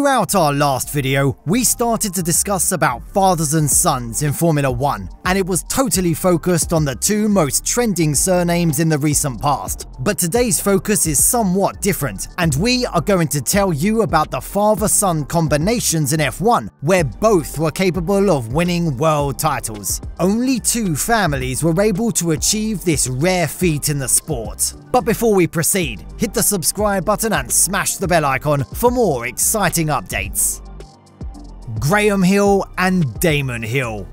Throughout our last video, we started to discuss about fathers and sons in Formula 1, and it was totally focused on the two most trending surnames in the recent past. But today's focus is somewhat different, and we are going to tell you about the father-son combinations in F1, where both were capable of winning world titles. Only two families were able to achieve this rare feat in the sport. But before we proceed, hit the subscribe button and smash the bell icon for more exciting updates. Graham Hill and Damon Hill.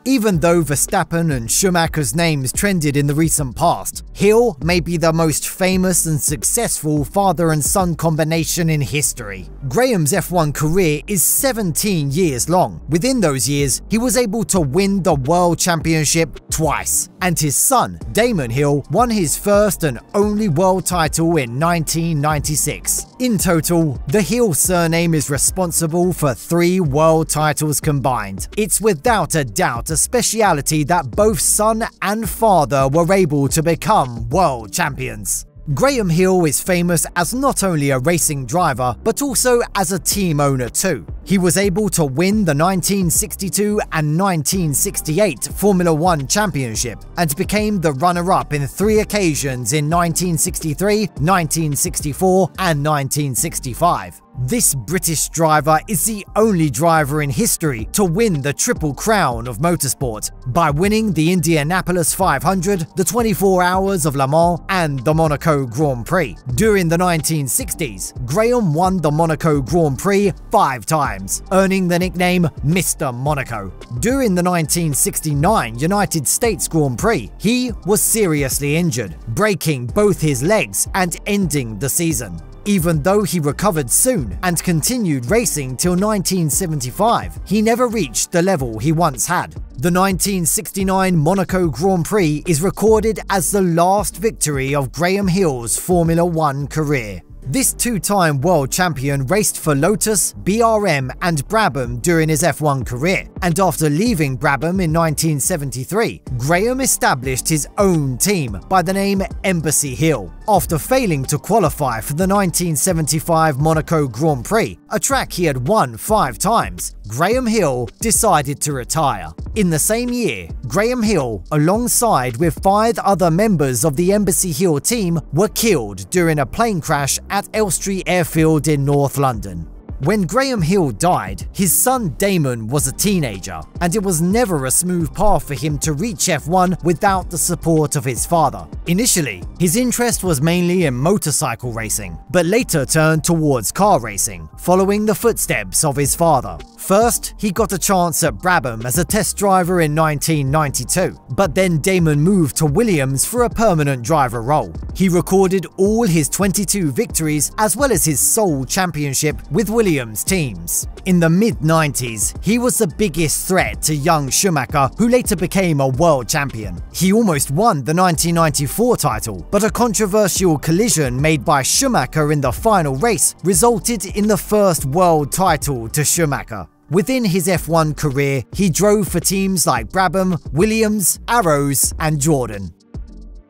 Even though Verstappen and Schumachers' names trended in the recent past, Hill may be the most famous and successful father and son combination in history. Graham's F1 career is 17 years long. Within those years, he was able to win the World Championship twice, and his son, Damon Hill, won his first and only world title in 1996. In total, the Hill surname is responsible for 3 world titles combined. It's without a doubt a speciality that both son and father were able to become world champions. Graham Hill is famous as not only a racing driver, but also as a team owner too. He was able to win the 1962 and 1968 Formula 1 championship and became the runner-up in 3 occasions in 1963, 1964 and 1965. This British driver is the only driver in history to win the Triple Crown of motorsport by winning the Indianapolis 500, the 24 Hours of Le Mans and the Monaco Grand Prix. During the 1960s, Graham won the Monaco Grand Prix 5 times, earning the nickname Mr. Monaco. During the 1969 United States Grand Prix, he was seriously injured, breaking both his legs and ending the season. Even though he recovered soon and continued racing till 1975, he never reached the level he once had. The 1969 Monaco Grand Prix is recorded as the last victory of Graham Hill's Formula 1 career. This 2-time world champion raced for Lotus, BRM and Brabham during his F1 career, and after leaving Brabham in 1973, Graham established his own team by the name Embassy Hill. After failing to qualify for the 1975 Monaco Grand Prix, a track he had won 5 times, Graham Hill decided to retire. In the same year, Graham Hill, alongside with 5 other members of the Embassy Hill team, were killed during a plane crash at Elstree Airfield in North London. When Graham Hill died, his son Damon was a teenager, and it was never a smooth path for him to reach F1 without the support of his father. Initially, his interest was mainly in motorcycle racing, but later turned towards car racing, following the footsteps of his father. First, he got a chance at Brabham as a test driver in 1992, but then Damon moved to Williams for a permanent driver role. He recorded all his 22 victories as well as his sole championship with Williams teams. In the mid-90s, he was the biggest threat to young Schumacher, who later became a world champion. He almost won the 1994 title, but a controversial collision made by Schumacher in the final race resulted in the first world title to Schumacher. Within his F1 career, he drove for teams like Brabham, Williams, Arrows and Jordan.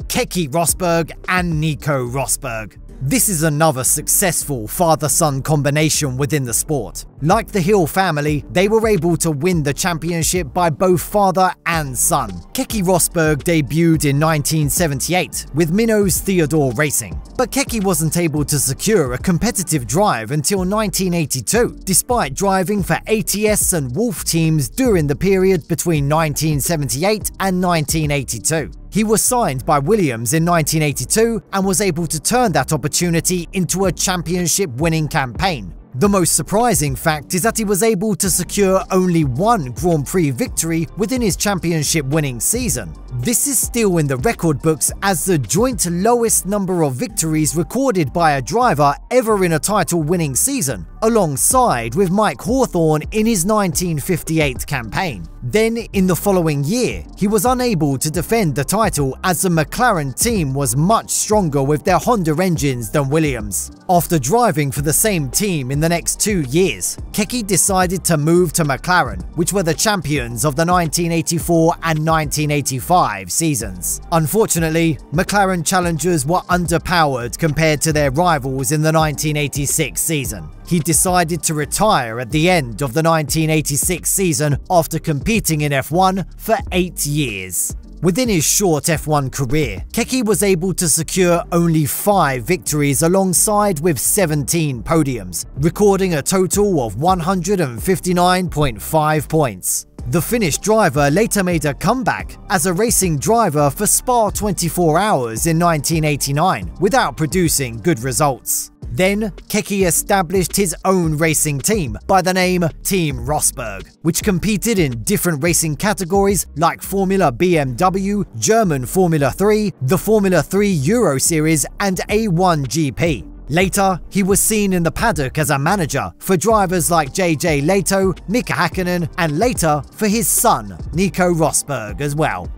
Keke Rosberg and Nico Rosberg. This is another successful father-son combination within the sport. Like the Hill family, they were able to win the championship by both father and son. Keke Rosberg debuted in 1978 with Minnows Theodore Racing, but Keke wasn't able to secure a competitive drive until 1982, despite driving for ATS and Wolf teams during the period between 1978 and 1982. He was signed by Williams in 1982 and was able to turn that opportunity into a championship-winning campaign. The most surprising fact is that he was able to secure only 1 Grand Prix victory within his championship-winning season. This is still in the record books as the joint lowest number of victories recorded by a driver ever in a title-winning season, alongside with Mike Hawthorn in his 1958 campaign. Then, in the following year, he was unable to defend the title as the McLaren team was much stronger with their Honda engines than Williams. After driving for the same team in the next 2 years, Keke decided to move to McLaren, which were the champions of the 1984 and 1985 seasons. Unfortunately, McLaren challengers were underpowered compared to their rivals in the 1986 season. he decided to retire at the end of the 1986 season after competing in F1 for 8 years. Within his short F1 career, Keke was able to secure only 5 victories alongside with 17 podiums, recording a total of 159.5 points. The Finnish driver later made a comeback as a racing driver for Spa 24 Hours in 1989 without producing good results. Then, Keke established his own racing team by the name Team Rosberg, which competed in different racing categories like Formula BMW, German Formula 3, the Formula 3 Euro Series, and A1 GP. Later, he was seen in the paddock as a manager for drivers like JJ Leto, Mika Hakkinen, and later for his son, Nico Rosberg as well.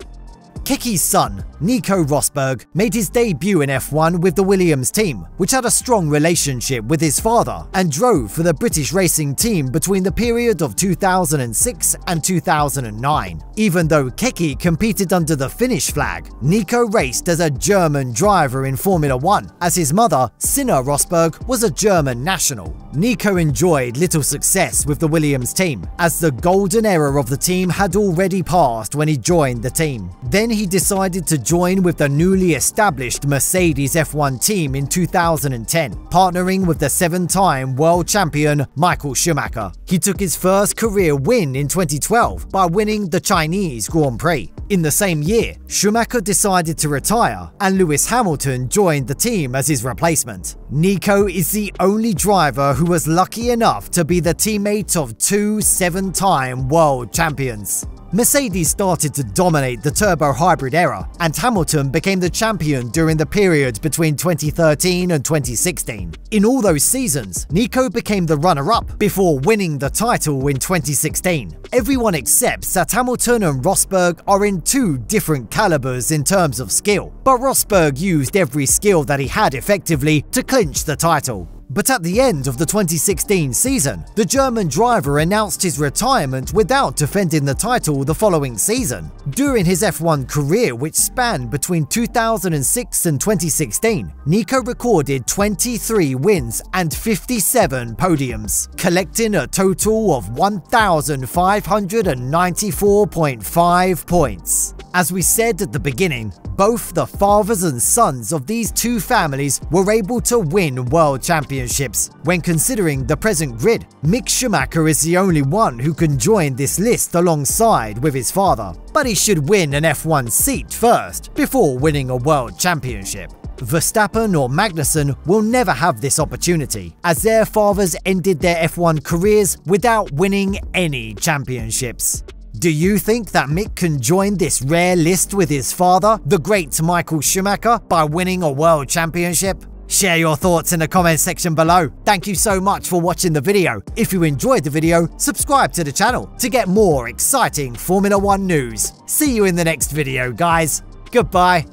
Keke's son, Nico Rosberg, made his debut in F1 with the Williams team, which had a strong relationship with his father and drove for the British racing team between the period of 2006 and 2009. Even though Keke competed under the Finnish flag, Nico raced as a German driver in Formula 1, as his mother, Sinna Rosberg, was a German national. Nico enjoyed little success with the Williams team, as the golden era of the team had already passed when he joined the team. Then he decided to join with the newly established Mercedes F1 team in 2010, partnering with the 7-time world champion Michael Schumacher. He took his first career win in 2012 by winning the Chinese Grand Prix. In the same year, Schumacher decided to retire and Lewis Hamilton joined the team as his replacement. Nico is the only driver who was lucky enough to be the teammate of 2 7-time world champions. Mercedes started to dominate the turbo hybrid era, and Hamilton became the champion during the period between 2013 and 2016. In all those seasons, Nico became the runner-up before winning the title in 2016. Everyone accepts that Hamilton and Rosberg are in 2 different calibers in terms of skill, but Rosberg used every skill that he had effectively to clinch the title. But at the end of the 2016 season, the German driver announced his retirement without defending the title the following season. During his F1 career, which spanned between 2006 and 2016, Nico recorded 23 wins and 57 podiums, collecting a total of 1,594.5 points. As we said at the beginning, both the fathers and sons of these 2 families were able to win world championships. When considering the present grid, Mick Schumacher is the only one who can join this list alongside with his father, but he should win an F1 seat first before winning a world championship. Verstappen or Magnussen will never have this opportunity, as their fathers ended their F1 careers without winning any championships. Do you think that Mick can join this rare list with his father, the great Michael Schumacher, by winning a world championship? Share your thoughts in the comments section below. Thank you so much for watching the video. If you enjoyed the video, subscribe to the channel to get more exciting Formula 1 news. See you in the next video, guys. Goodbye.